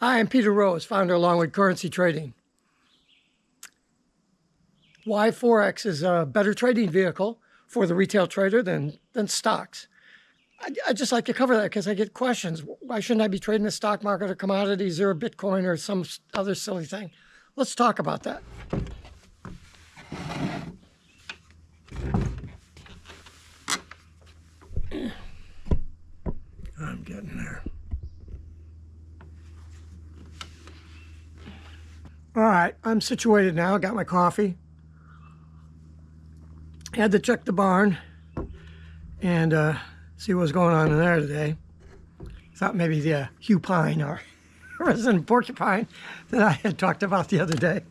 Hi, I'm Peter Rose, founder of Longwood Currency Trading. Why FOREX is a better trading vehicle for the retail trader than stocks. I just like to cover that because I get questions. Why shouldn't I be trading the stock market or commodities or Bitcoin or some other silly thing? Let's talk about that. I'm getting there. All right, I'm situated now. I got my coffee. Had to check the barn and see what was going on in there today. Thought maybe the Hugh Pine or resident porcupine that I had talked about the other day.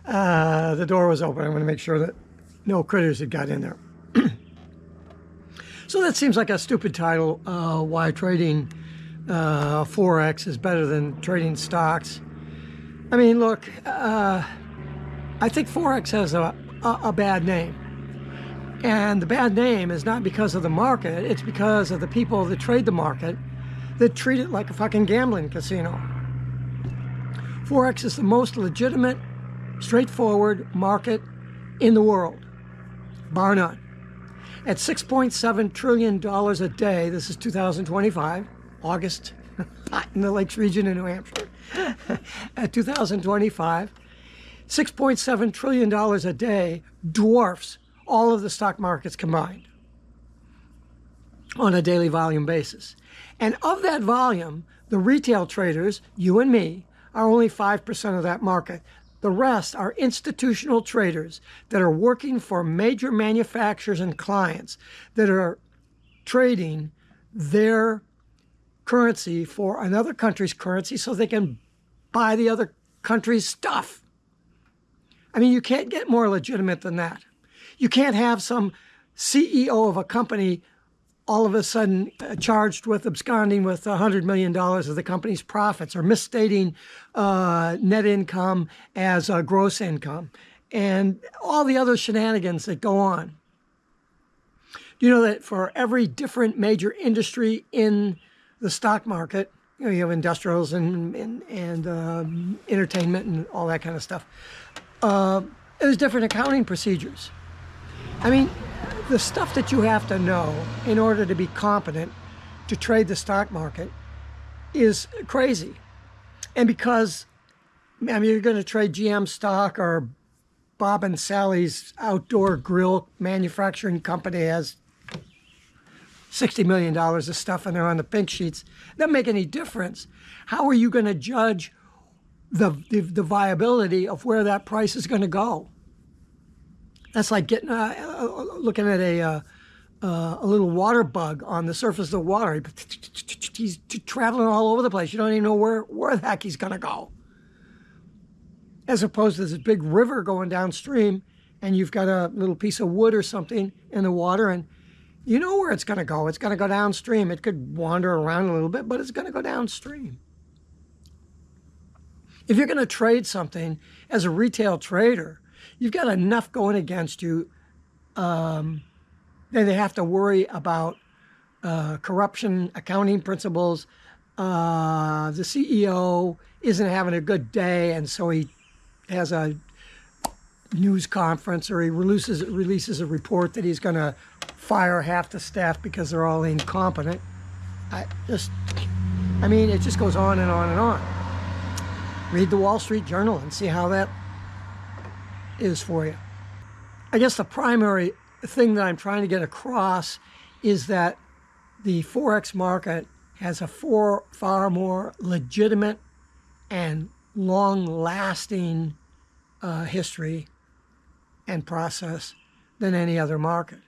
The door was open. I'm going to make sure that no critters had got in there. So that seems like a stupid title, why trading Forex is better than trading stocks. I mean, look, I think Forex has a bad name. And the bad name is not because of the market, it's because of the people that trade the market that treat it like a fucking gambling casino. Forex is the most legitimate, straightforward market in the world, bar none. At $6.7 trillion a day, this is 2025, August, in the Lakes region in New Hampshire. At 2025, $6.7 trillion a day dwarfs all of the stock markets combined on a daily volume basis. And of that volume, the retail traders, you and me, are only 5% of that market. The rest are institutional traders that are working for major manufacturers and clients that are trading their currency for another country's currency so they can buy the other country's stuff. I mean, you can't get more legitimate than that. You can't have some CEO of a company all of a sudden charged with absconding with $100 million of the company's profits or misstating net income as gross income and all the other shenanigans that go on. Do you know that for every different major industry in the stock market, you have industrials and entertainment and all that kind of stuff, there's different accounting procedures. I mean, the stuff that you have to know in order to be competent to trade the stock market is crazy. And because, I mean, you're going to trade GM stock or Bob and Sally's outdoor grill manufacturing company has $60 million of stuff in there on the pink sheets, doesn't make any difference. How are you going to judge the viability of where that price is going to go? That's like getting looking at a little water bug on the surface of the water. He's traveling all over the place. You don't even know where the heck he's going to go. As opposed to this big river going downstream, and you've got a little piece of wood or something in the water, and you know where it's going to go. It's going to go downstream. It could wander around a little bit, but it's going to go downstream. If you're going to trade something as a retail trader, you've got enough going against you. Then they have to worry about corruption, accounting principles. The CEO isn't having a good day, and so he has a news conference or he releases a report that he's going to fire half the staff because they're all incompetent. I mean, it just goes on and on and on. Read the Wall Street Journal and see how that is for you. I guess the primary thing that I'm trying to get across is that the Forex market has a far more legitimate and long-lasting history and process than any other market.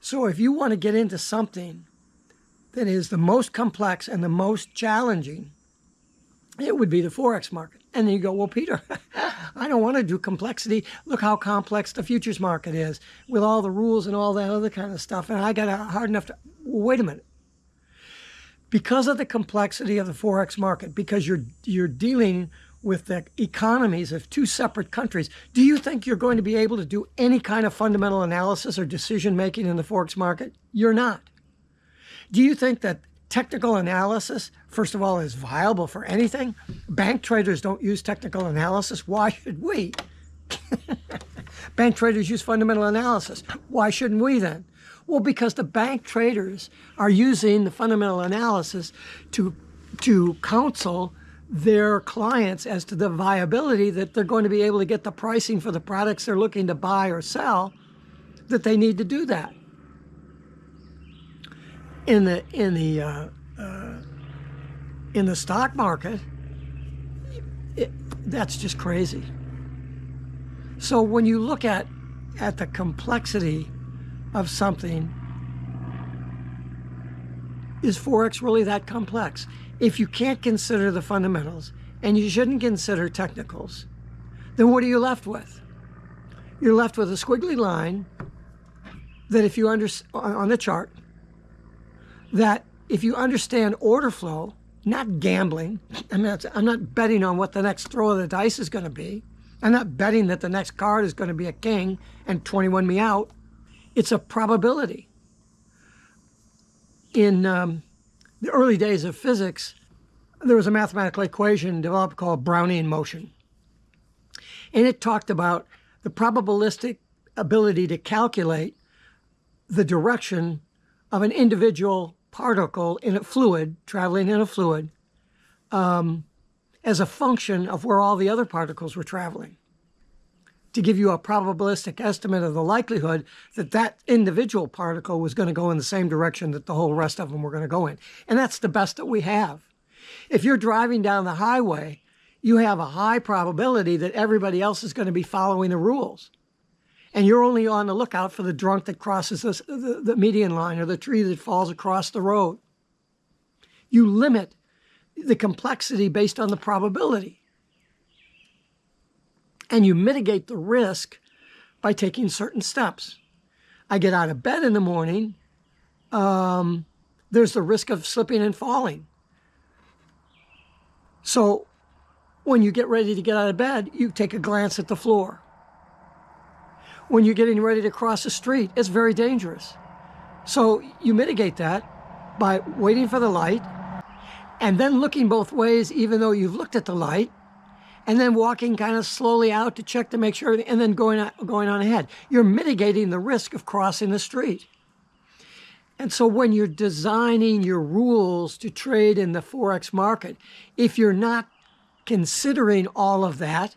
So if you want to get into something that is the most complex and the most challenging, it would be the Forex market. And then you go, well, Peter, I don't want to do complexity. Look how complex the futures market is with all the rules and all that other kind of stuff. And I got hard enough to, wait a minute. Because of the complexity of the Forex market, because you're dealing with the economies of two separate countries, do you think you're going to be able to do any kind of fundamental analysis or decision making in the Forex market? You're not. Do you think that technical analysis, first of all, is viable for anything. Bank traders don't use technical analysis. Why should we? Bank traders use fundamental analysis. Why shouldn't we then? Well, because the bank traders are using the fundamental analysis to counsel their clients as to the viability that they're going to be able to get the pricing for the products they're looking to buy or sell, that they need to do that. In the stock market, that's just crazy. So when you look at the complexity of something, is Forex really that complex? If you can't consider the fundamentals, and you shouldn't consider technicals, then what are you left with? You're left with a squiggly line that if you on the chart, that if you understand order flow, not gambling, I'm not betting on what the next throw of the dice is going to be. I'm not betting that the next card is going to be a king and 21 me out. It's a probability. In the early days of physics, there was a mathematical equation developed called Brownian motion. And it talked about the probabilistic ability to calculate the direction of an individual particle in a fluid, traveling in a fluid, as a function of where all the other particles were traveling, to give you a probabilistic estimate of the likelihood that that individual particle was going to go in the same direction that the whole rest of them were going to go in. And that's the best that we have. If you're driving down the highway, you have a high probability that everybody else is going to be following the rules. And you're only on the lookout for the drunk that crosses the median line or the tree that falls across the road. You limit the complexity based on the probability. And you mitigate the risk by taking certain steps. I get out of bed in the morning, there's the risk of slipping and falling. So when you get ready to get out of bed, you take a glance at the floor. When you're getting ready to cross the street, it's very dangerous. So you mitigate that by waiting for the light and then looking both ways, even though you've looked at the light, and then walking kind of slowly out to check to make sure, and then going on ahead. You're mitigating the risk of crossing the street. And so when you're designing your rules to trade in the Forex market, if you're not considering all of that,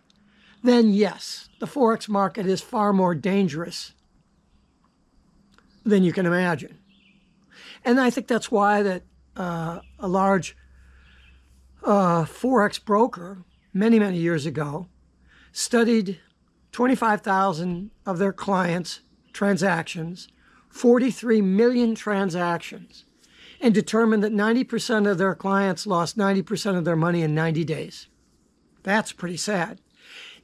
then yes, the Forex market is far more dangerous than you can imagine. And I think that's why that a large Forex broker many, many years ago studied 25,000 of their clients' transactions, 43 million transactions, and determined that 90% of their clients lost 90% of their money in 90 days. That's pretty sad.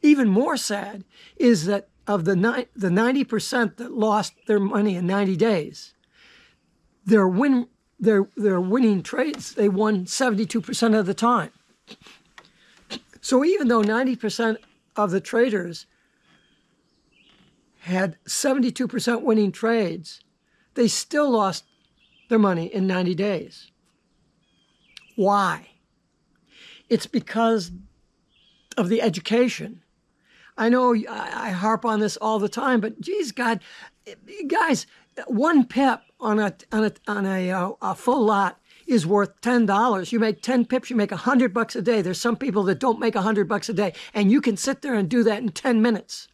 Even more sad is that of the 90% that lost their money in 90 days, their winning trades, they won 72% of the time. So even though 90% of the traders had 72% winning trades, they still lost their money in 90 days. Why? It's because of the education. I know I harp on this all the time, but geez, God, guys, one pip on a full lot is worth $10. You make 10 pips, you make $100 a day. There's some people that don't make $100 a day, and you can sit there and do that in 10 minutes.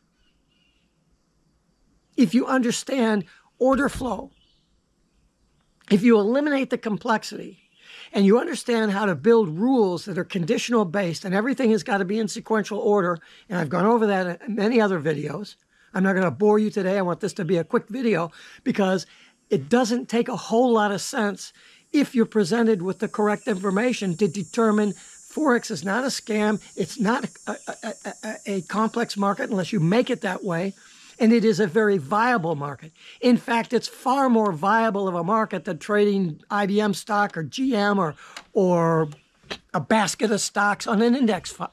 If you understand order flow, if you eliminate the complexity, and you understand how to build rules that are conditional based, and everything has got to be in sequential order, and I've gone over that in many other videos. I'm not going to bore you today. I want this to be a quick video because it doesn't take a whole lot of sense if you're presented with the correct information to determine Forex is not a scam. It's not a complex market unless you make it that way. And it is a very viable market. In fact, it's far more viable of a market than trading IBM stock or GM or a basket of stocks on an index fund.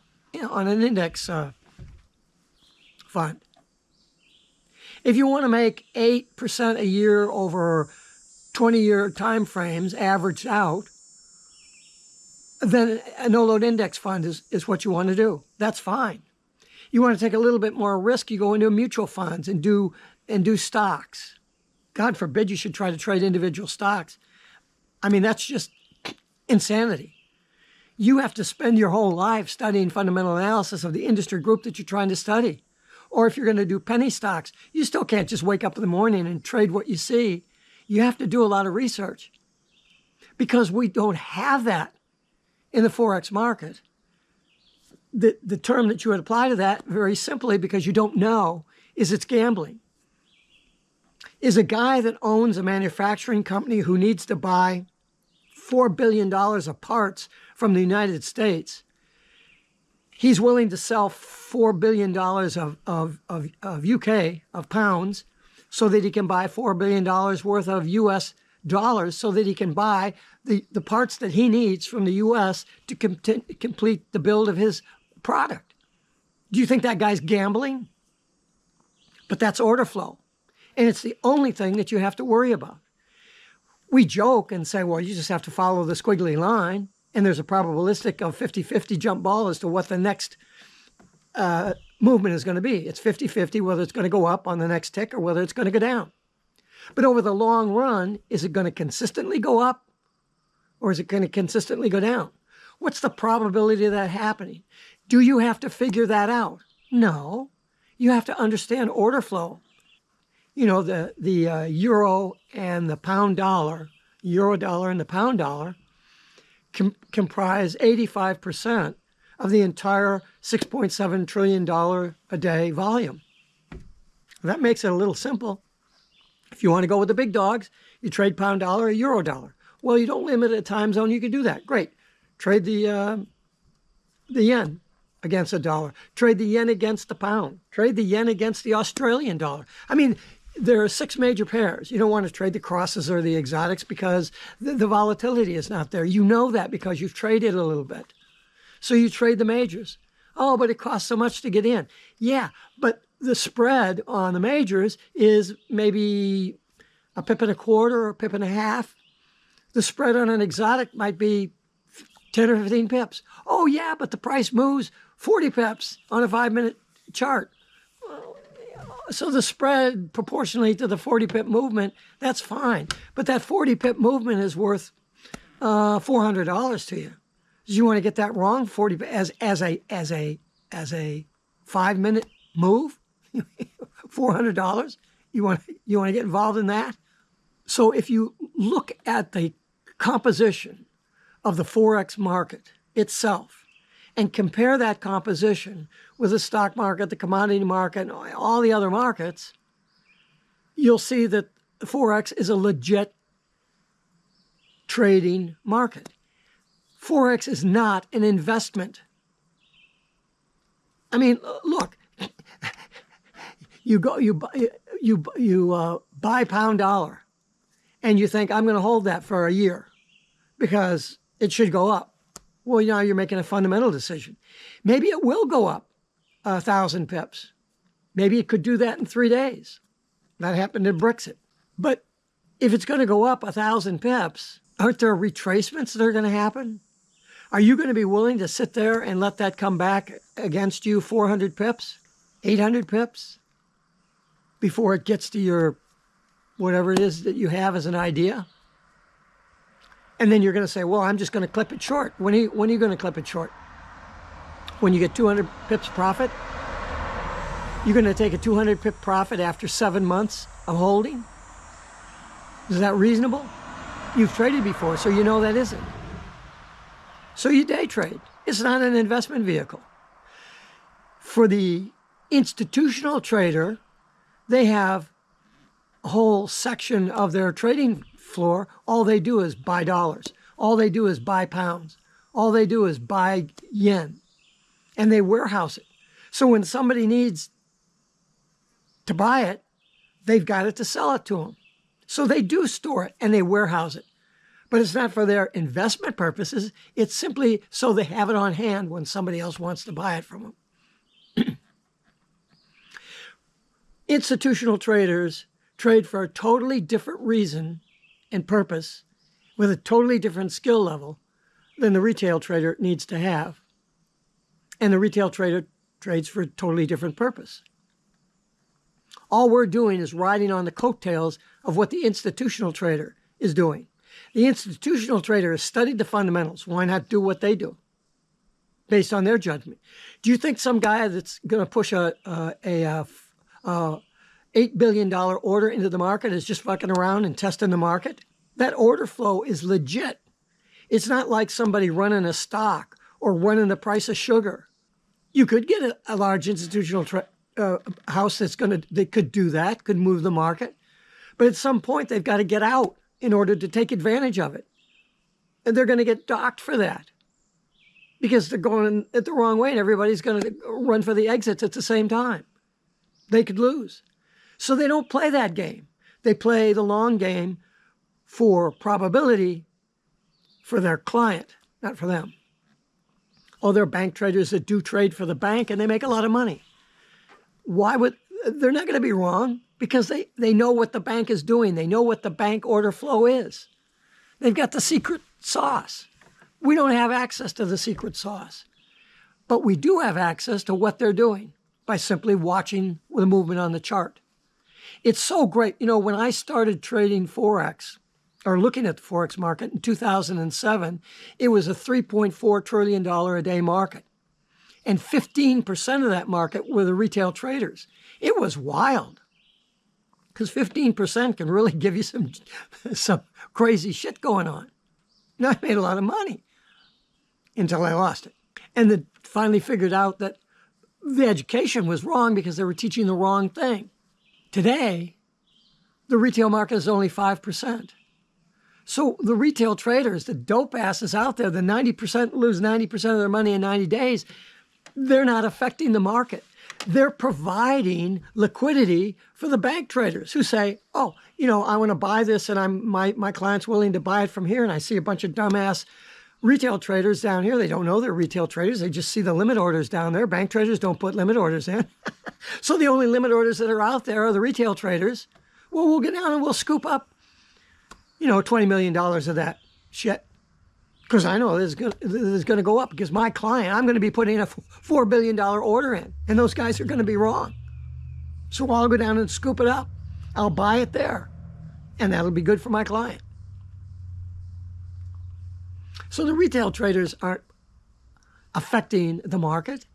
If you want to make 8% a year over 20-year time frames averaged out, then a no-load index fund is what you want to do. That's fine. You want to take a little bit more risk, you go into mutual funds and do stocks. God forbid you should try to trade individual stocks. I mean, that's just insanity. You have to spend your whole life studying fundamental analysis of the industry group that you're trying to study. Or if you're going to do penny stocks, you still can't just wake up in the morning and trade what you see. You have to do a lot of research because we don't have that in the Forex market. The term that you would apply to that very simply because you don't know is it's gambling. Is a guy that owns a manufacturing company who needs to buy $4 billion of parts from the United States, he's willing to sell $4 billion of UK, of pounds, so that he can buy $4 billion worth of US dollars so that he can buy the parts that he needs from the US to complete the build of his product. Do you think that guy's gambling? But that's order flow. And it's the only thing that you have to worry about. We joke and say, well, you just have to follow the squiggly line, and there's a probabilistic of 50-50 jump ball as to what the next movement is going to be. It's 50-50 whether it's going to go up on the next tick or whether it's going to go down. But over the long run, is it going to consistently go up or is it going to consistently go down? What's the probability of that happening? Do you have to figure that out? No. You have to understand order flow. You know, the euro and the pound dollar, euro dollar and the pound dollar comprise 85% of the entire $6.7 trillion a day volume. That makes it a little simple. If you want to go with the big dogs, you trade pound dollar or euro dollar. Well, you don't limit a time zone, you can do that. Great. Trade the yen against the dollar. Trade the yen against the pound. Trade the yen against the Australian dollar. I mean, there are 6 major pairs. You don't want to trade the crosses or the exotics because the volatility is not there. You know that because you've traded a little bit. So you trade the majors. Oh, but it costs so much to get in. Yeah, but the spread on the majors is maybe a pip and a quarter or a pip and a half. The spread on an exotic might be 10 or 15 pips. Oh, yeah, but the price moves 40 pips on a 5-minute chart. So the spread proportionally to the 40 pip movement, that's fine. But that 40 pip movement is worth $400 to you. Do you want to get that wrong? 40 as a 5-minute move, $400. You want to get involved in that? So if you look at the composition of the Forex market itself and compare that composition with the stock market, the commodity market, and all the other markets, you'll see that Forex is a legit trading market. Forex is not an investment. I mean, look, you buy pound dollar, and you think I'm going to hold that for a year because it should go up. Well, now you're making a fundamental decision. Maybe it will go up 1,000 pips. Maybe it could do that in 3 days. That happened in Brexit. But if it's going to go up 1,000 pips, aren't there retracements that are going to happen? Are you going to be willing to sit there and let that come back against you 400 pips, 800 pips, before it gets to your whatever it is that you have as an idea? And then you're going to say, well, I'm just going to clip it short. When are you going to clip it short? When you get 200 pips profit? You're going to take a 200 pip profit after 7 months of holding? Is that reasonable? You've traded before, so you know that isn't. So you day trade. It's not an investment vehicle. For the institutional trader, they have a whole section of their trading floor. All they do is buy dollars. All they do is buy pounds. All they do is buy yen. And they warehouse it. So when somebody needs to buy it, they've got it to sell it to them. So they do store it and they warehouse it. But it's not for their investment purposes. It's simply so they have it on hand when somebody else wants to buy it from them. Institutional traders trade for a totally different reason and purpose with a totally different skill level than the retail trader needs to have. And the retail trader trades for a totally different purpose. All we're doing is riding on the coattails of what the institutional trader is doing. The institutional trader has studied the fundamentals. Why not do what they do based on their judgment? Do you think some guy that's going to push a $8 billion order into the market is just fucking around and testing the market? That order flow is legit. It's not like somebody running a stock or running the price of sugar. You could get a large institutional house that could do that, could move the market. But at some point, they've got to get out in order to take advantage of it. And they're going to get docked for that because they're going at the wrong way and everybody's going to run for the exits at the same time. They could lose. So they don't play that game. They play the long game for probability for their client, not for them. Oh, there are bank traders that do trade for the bank and they make a lot of money. They're not going to be wrong because they know what the bank is doing. They know what the bank order flow is. They've got the secret sauce. We don't have access to the secret sauce, but we do have access to what they're doing by simply watching the movement on the chart. It's so great. You know, when I started trading Forex or looking at the Forex market in 2007, it was a $3.4 trillion a day market. And 15% of that market were the retail traders. It was wild because 15% can really give you some crazy shit going on. And I made a lot of money until I lost it. And then finally figured out that the education was wrong because they were teaching the wrong thing. Today, the retail market is only 5%. So the retail traders, the dope asses out there, the 90% lose 90% of their money in 90 days, they're not affecting the market. They're providing liquidity for the bank traders who say, oh, you know, I want to buy this and my client's willing to buy it from here. And I see a bunch of dumbass retail traders down here. They don't know they're retail traders. They just see the limit orders down there. Bank traders don't put limit orders in. So the only limit orders that are out there are the retail traders. Well, we'll get down and we'll scoop up, you know, $20 million of that shit. Because I know this is going to go up because my client, I'm going to be putting a $4 billion order in. And those guys are going to be wrong. So I'll go down and scoop it up. I'll buy it there. And that'll be good for my client. So the retail traders aren't affecting the market.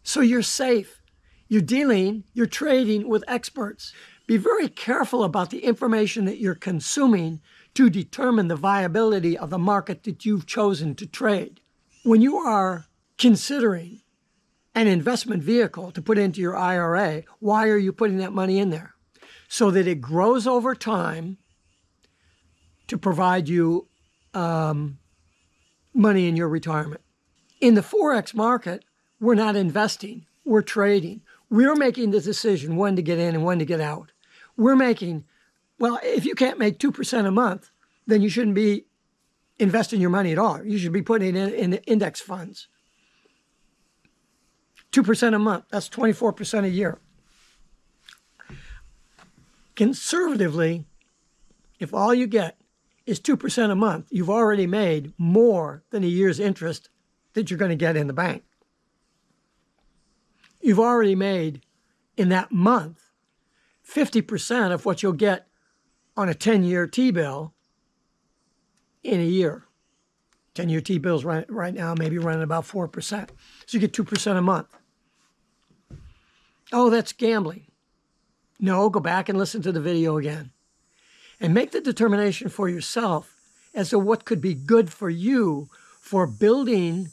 So you're safe. You're trading with experts. Be very careful about the information that you're consuming to determine the viability of the market that you've chosen to trade. When you are considering an investment vehicle to put into your IRA, why are you putting that money in there? So that it grows over time to provide you money in your retirement. In the Forex market, we're not investing, we're trading. We're making the decision when to get in and when to get out. We're making, well, if you can't make 2% a month, then you shouldn't be investing your money at all. You should be putting it in index funds. 2% a month, that's 24% a year. Conservatively, if all you get is 2% a month, you've already made more than a year's interest that you're going to get in the bank. You've already made, in that month, 50% of what you'll get on a 10-year T-bill in a year. 10-year T-bills right now maybe running about 4%. So you get 2% a month. Oh, that's gambling. No, go back and listen to the video again. And make the determination for yourself as to what could be good for you for building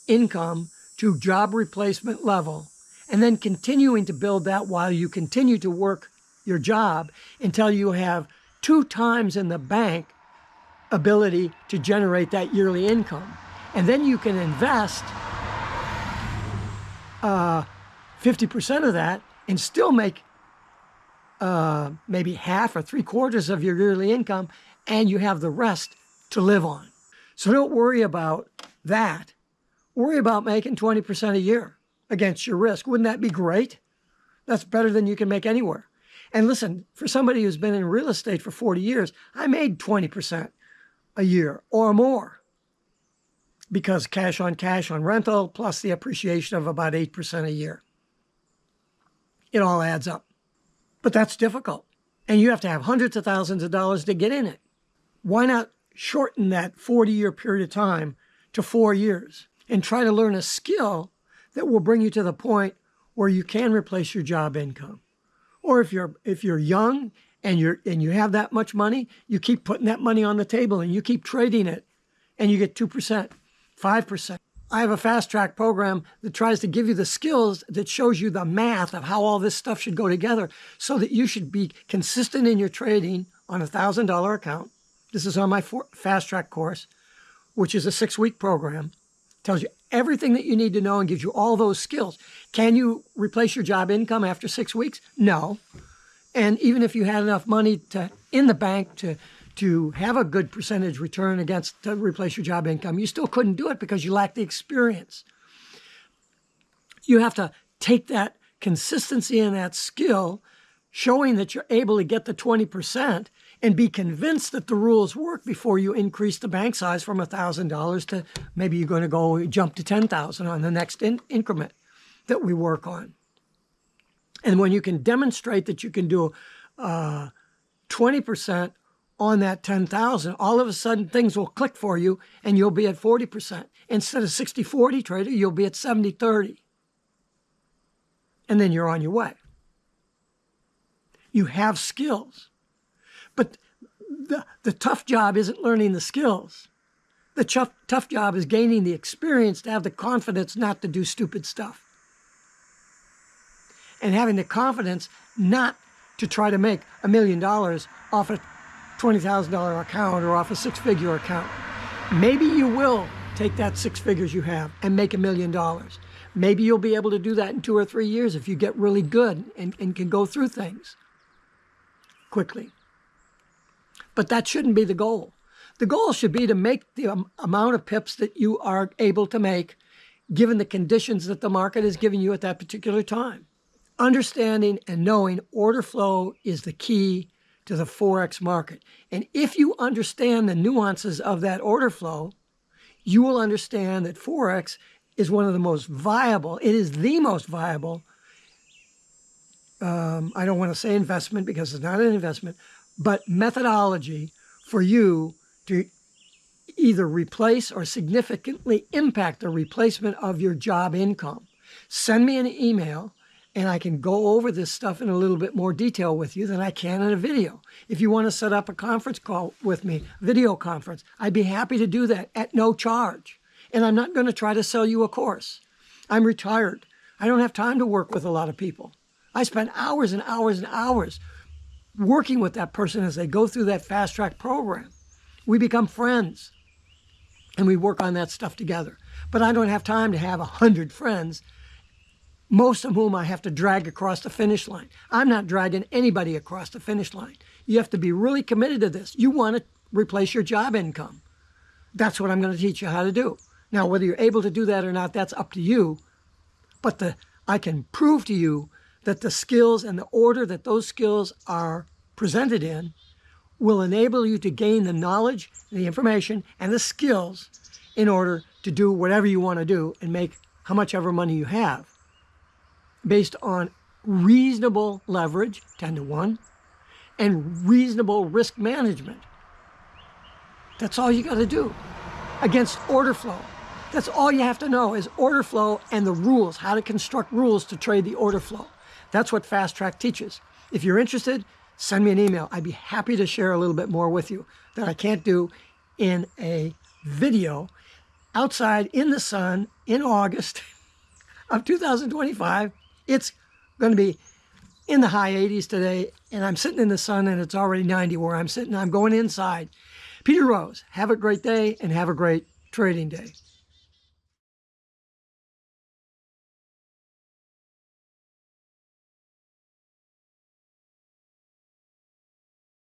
income to job replacement level, and then continuing to build that while you continue to work your job until you have 2 times in the bank ability to generate that yearly income. And then you can invest 50% of that and still make maybe half or 3/4 of your yearly income, and you have the rest to live on. So don't worry about that. Worry about making 20% a year against your risk. Wouldn't that be great? That's better than you can make anywhere. And listen, for somebody who's been in real estate for 40 years, I made 20% a year or more. because cash on rental plus the appreciation of about 8% a year. It all adds up. But that's difficult. And you have to have hundreds of thousands of dollars to get in it. Why not shorten that 40-year period of time to 4 years and try to learn a skill that will bring you to the point where you can replace your job income? Or if you're young and you have that much money, you keep putting that money on the table and you keep trading it and you get 2%, 5%. I have a fast track program that tries to give you the skills that shows you the math of how all this stuff should go together so that you should be consistent in your trading on a $1,000 account. This is on my fast track course, which is a 6-week program. Tells you everything that you need to know and gives you all those skills. Can you replace your job income after 6 weeks? No. And even if you had enough money in the bank to have a good percentage return to replace your job income, you still couldn't do it because you lack the experience. You have to take that consistency and that skill, showing that you're able to get the 20% and be convinced that the rules work before you increase the bank size from $1,000 to maybe you're going to go jump to $10,000 on the next increment that we work on. And when you can demonstrate that you can do 20% on that 10,000, all of a sudden things will click for you and you'll be at 40%. Instead of 60-40 trader, you'll be at 70-30. And then you're on your way. You have skills. But the tough job isn't learning the skills. The tough job is gaining the experience to have the confidence not to do stupid stuff. And having the confidence not to try to make $1 million off a $20,000 account or off a 6-figure account. Maybe you will take that 6 figures you have and make $1 million. Maybe you'll be able to do that in 2 or 3 years if you get really good and can go through things quickly. But that shouldn't be the goal. The goal should be to make the amount of pips that you are able to make given the conditions that the market is giving you at that particular time. Understanding and knowing order flow is the key to the Forex market. And if you understand the nuances of that order flow, you will understand that Forex is one of the most viable, it is the most viable, I don't want to say investment because it's not an investment, but methodology for you to either replace or significantly impact the replacement of your job income. Send me an email and I can go over this stuff in a little bit more detail with you than I can in a video. If you want to set up a conference call with me, video conference, I'd be happy to do that at no charge. And I'm not going to try to sell you a course. I'm retired. I don't have time to work with a lot of people. I spend hours and hours and hours working with that person as they go through that fast track program. We become friends and we work on that stuff together. But I don't have time to have 100 friends, most of whom I have to drag across the finish line. I'm not dragging anybody across the finish line. You have to be really committed to this. You want to replace your job income. That's what I'm going to teach you how to do. Now, whether you're able to do that or not, that's up to you. But I can prove to you that the skills and the order that those skills are presented in will enable you to gain the knowledge, the information, and the skills in order to do whatever you want to do and make how much ever money you have based on reasonable leverage, 10-to-1, and reasonable risk management. That's all you got to do against order flow. That's all you have to know is order flow and the rules, how to construct rules to trade the order flow. That's what Fast Track teaches. If you're interested, send me an email. I'd be happy to share a little bit more with you that I can't do in a video outside in the sun in August of 2025. It's going to be in the high 80s today, and I'm sitting in the sun, and it's already 90 where I'm sitting. I'm going inside. Peter Rose, have a great day and have a great trading day.